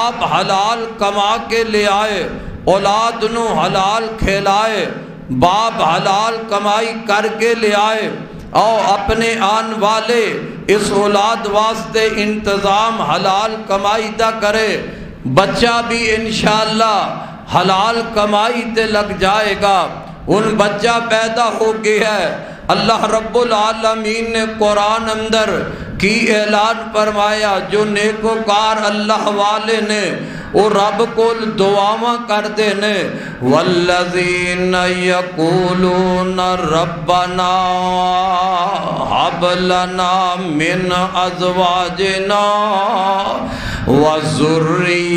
باپ حلال کما کے لے آئے، اولاد نو حلال کھلائے، باپ حلال کمائی کر کے لے آئے اور اپنے آن والے اس اولاد واسطے انتظام حلال کمائی دا کرے، بچہ بھی انشاءاللہ حلال کمائی تے لگ جائے گا۔ ان بچہ پیدا ہو گیا ہے، اللہ رب العالمین نے قرآن اندر کی اعلان فرمایا، جو نیکوکار اللہ والے نے وہ رب کو دعاواں کرتے نے، والذین یقولون ربنا ہب لنا من ازواجنا وذریاتنا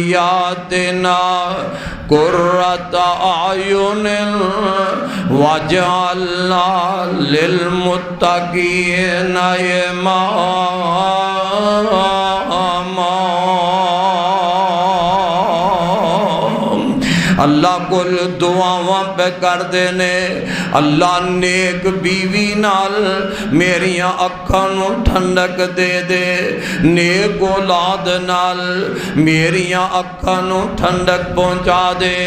قرۃ اعین واجعلنا للمتقین اماما۔ اللہ کو دعاواں پہ کر دینے، اللہ نیک بیوی نال میریاں اکھاں نو ٹھنڈک دے دے، نیک اولاد نال میریاں اکھاں نو ٹھنڈک پہنچا دے۔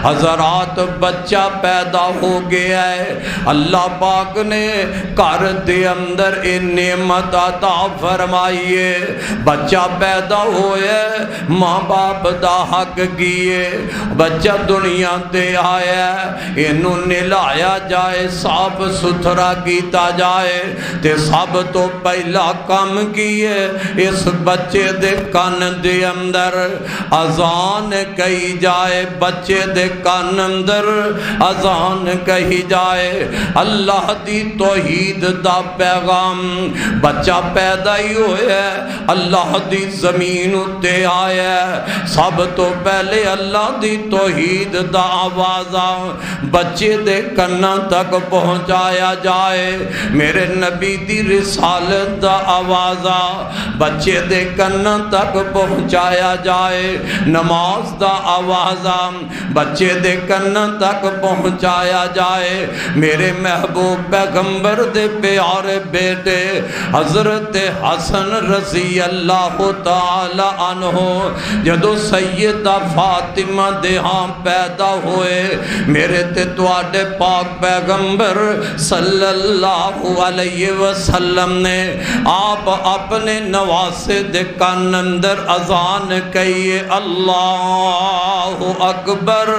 حضرات بچہ پیدا ہو گیا ہے، اللہ پاک نے گھر دے اندر یہ نعمت عطا فرمائیے، بچہ پیدا ہوئے ماں باپ دا حق کیے، بچہ دنیا تے آیا انہوں نلایا جائے، صاف ستھرا کیتا جائے، تے سب تو پہلا کام کیے اس بچے دے کان دے اندر اذان کہی جائے، بچے دے کان اندر اذان کہی جائے، اللہ دی توحید دا پیغام۔ بچہ پیدا ہی ہویا اللہ دی زمین تے آیا، سب تو پہلے اللہ دی توحید دا آوازہ بچے دے کناں تک پہنچایا جائے، میرے نبی دی رسالت دا آوازہ بچے دے کناں تک پہنچایا جائے، نماز دا آوازہ بچے دے کناں تک پہنچایا جائے، میرے محبوب پیغمبر دے پیارے بیٹے حضرت حسن رضی اللہ تعالی عنہ جدو سیدہ فاطمہ دے ہاں پیدا ہوئے، میرے تے تواڈے پاک پیغمبر صلی اللہ علیہ وسلم نے آپ اپنے نواسے دے کان اندر اذان کہیے، اللہ اکبر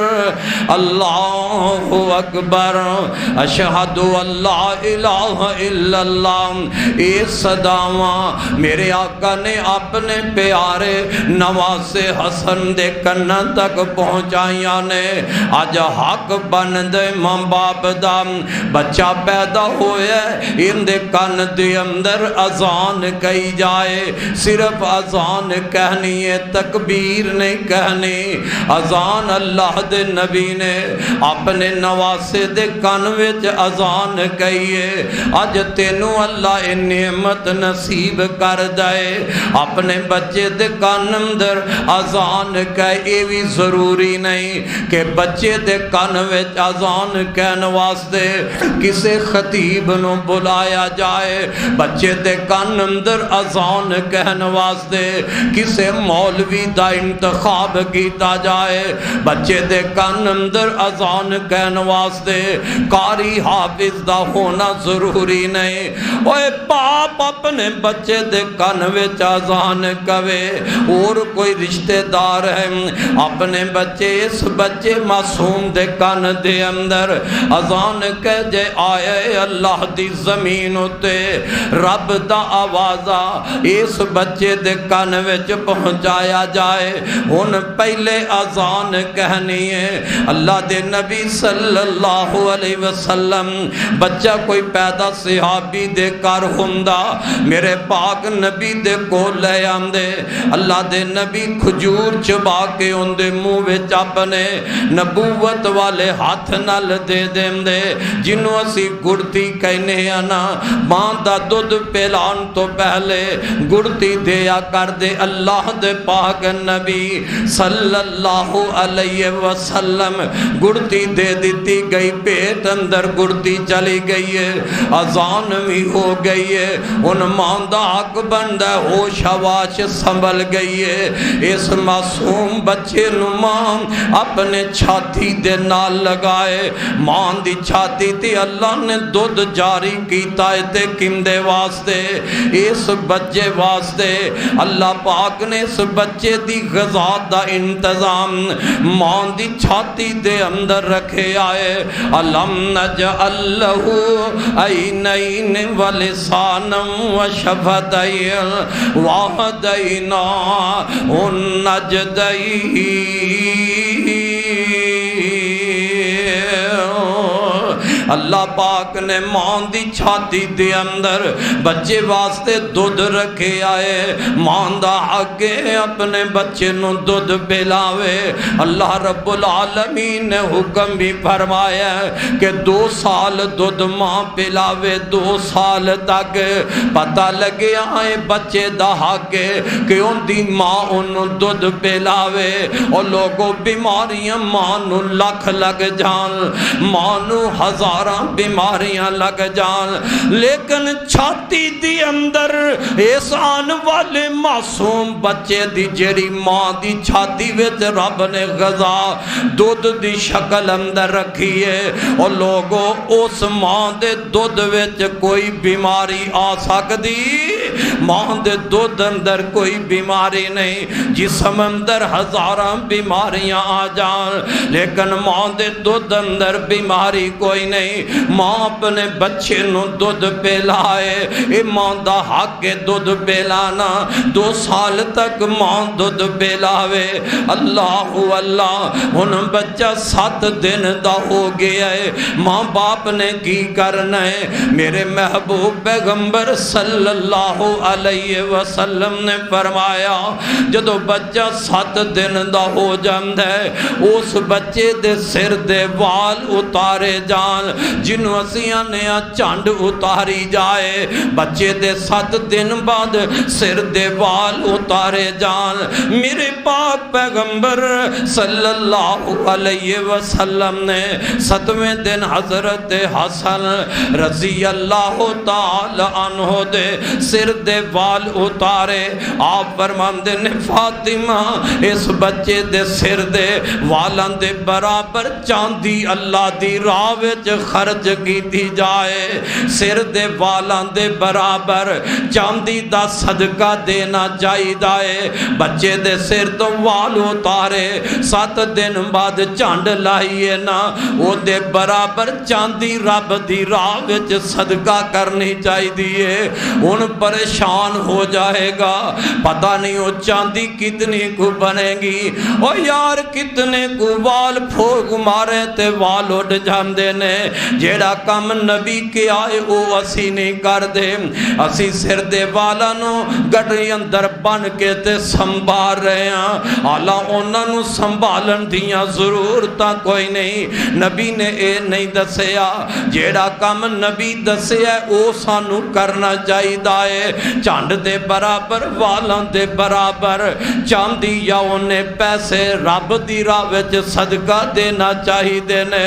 اللہ اکبر اشہد ان لا الہ الا اللہ۔ اے صداواں میرے آقا نے اپنے پیارے نواسے حسن دے کناں تک پہنچائیاں نے، آج حق بن دے ماں باپ دا بچہ پیدا ہوئے ان دے کان دے اندر اذان کہی جائے، صرف اذان کہنی ہے، تکبیر نہیں کہنی، اذان اللہ دے نبی نے اپنے نواسے دے کان وچ اذان کہیے، آج تینوں اللہ ان نعمت نصیب کر دے اپنے بچے دے کان اندر اذان کہے، یہ بھی ضروری نہیں کہ بچے دے کان وچ اذان کہن واسطے کسے خطیب نو بلایا جائے، بچے دے کان اندر اذان کہن واسطے کسے مولوی دا انتخاب کیتا جائے، بچے دے کان اندر اذان کہن واسطے قاری حافظ دا ہونا ضروری نہیں۔ اوے باپ اپنے بچے دے کان وچ اذان کہے، اور کوئی رشتہ دار ہے اپنے بچے اس بچے معصوم دے کان دے اندر اذان کہہ جے، آئے اللہ دی زمین تے رب دا آوازہ اس بچے دے کان وچ پہنچایا جائے، ان پہلے اذان کہنی ہے۔ اللہ دے نبی صلی اللہ علیہ وسلم بچہ کوئی پیدا صحابی دے کر ہوندا، میرے پاک نبی دے کو لے آندے، اللہ دے نبی کھجور چبا کے ان دے منہ وچ اپنے نے نبوت والے ہاتھ نال دے دے جنوں اسی گڑتی کہنے آنا ماں دا دودھ پلان تو پہلے گڑتی دیا کر دے اللہ دے پاک نبی صلی اللہ علیہ وسلم گڑتی دے دیتی گئی پیٹ اندر گڑتی چلی گئی ہے اذان بھی ہو گئی ہے ان ماں دا حق بندہ ہوش حواس سنبھل گئی ہے اس معصوم بچے نو ماں اپنے چھاتی دے نال لگائے ماں دی چھاتی تے اللہ نے دودھ جاری کیتا ہے تے کمدے واسطے اس بچے واسطے اللہ پاک نے اس بچے دی غذا دا انتظام ماں دی چھاتی دے اندر رکھے آئے علم نجعل لہو عینین ولسانا وشفتین وہدینا النجدین اللہ پاک نے ماں دی چھاتی دے اندر بچے واسطے دودھ رکھے آئے ماں دا حق اپنے بچے نو دودھ پلاوے اللہ رب العالمین نے حکم بھی فرمایا کہ 2 سال دودھ ماں پلاوے 2 سال تک پتہ لگے آئے بچے دا حق کہ ان دی ماں انہوں دودھ پلاوے اور لوگوں بیماریاں ماں نو لکھ لگ جان ماں نو ہزار بیماریاں لگ جان لیکن چھاتی دی اندر اس آن والے معصوم بچے دی جیری ماں دی چھاتی وچ رب نے غذا دودھ دی شکل اندر رکھی ہے اور لوگوں اس ماں دے دودھ وچ کوئی بیماری آ سکتی ماں دے دودھ اندر کوئی بیماری نہیں جسم اندر ہزاراں بیماریاں آ جان لیکن ماں دے دودھ اندر بیماری کوئی نہیں ماں اپنے بچے نو دودھ پلائے اے ماں دا حق دودھ پلانا 2 سال تک ماں دودھ پلاوے اللہ اللہ ان بچہ 7 دن دا ہو گیا ہے ماں باپ نے کی کرنا ہے میرے محبوب پیغمبر صلی اللہ علیہ وسلم نے فرمایا جدو بچہ 7 دن دا ہو جاندہ ہے اس بچے دے سر دے وال اتارے جان جنوں اسیاں نے چانڈ اتاری جائے بچے دے 7 دن بعد سر دے وال اتارے جان میرے پاک پیغمبر صلی اللہ علیہ وسلم نے 7ویں دن حضرت حسن رضی اللہ تعالی عنہ دے سر دے وال اتارے آپ فرماندے نے فاطمہ اس بچے دے سر دے والان دے برابر چاندی اللہ دی راہ وچ خرچ کی دی جائے سر دے والان دے برابر چاندی دا صدقہ دینا چاہی دائے بچے دے سر تو وال اتارے 7 دن بعد چانڈ لائیے نا وہ دے برابر چاندی رب دی راہ وچ صدقہ کرنی چاہی دیئے ان پریشان ہو جائے گا پتہ نہیں وہ چاندی کتنی کو بنے گی اور یار کتنے کو وال پھوک مارے تے وال اٹھ جاندے نے جیڑا کم نبی کے آئے او اسی نہیں کر دے اسی سر دے والا نو گڑی اندر بن کے تے سنبھال رہے ہیں حالا انہاں نو سنبھالن دیاں ضرورتاں کوئی نہیں نبی نے اے نہیں دسیا جیڑا کم نبی دسیا او سانو کرنا چاہی دائے چاند دے برابر والاں دے برابر چاندی یا انہیں پیسے رب دی راہ وچ صدقہ دینا چاہی دینے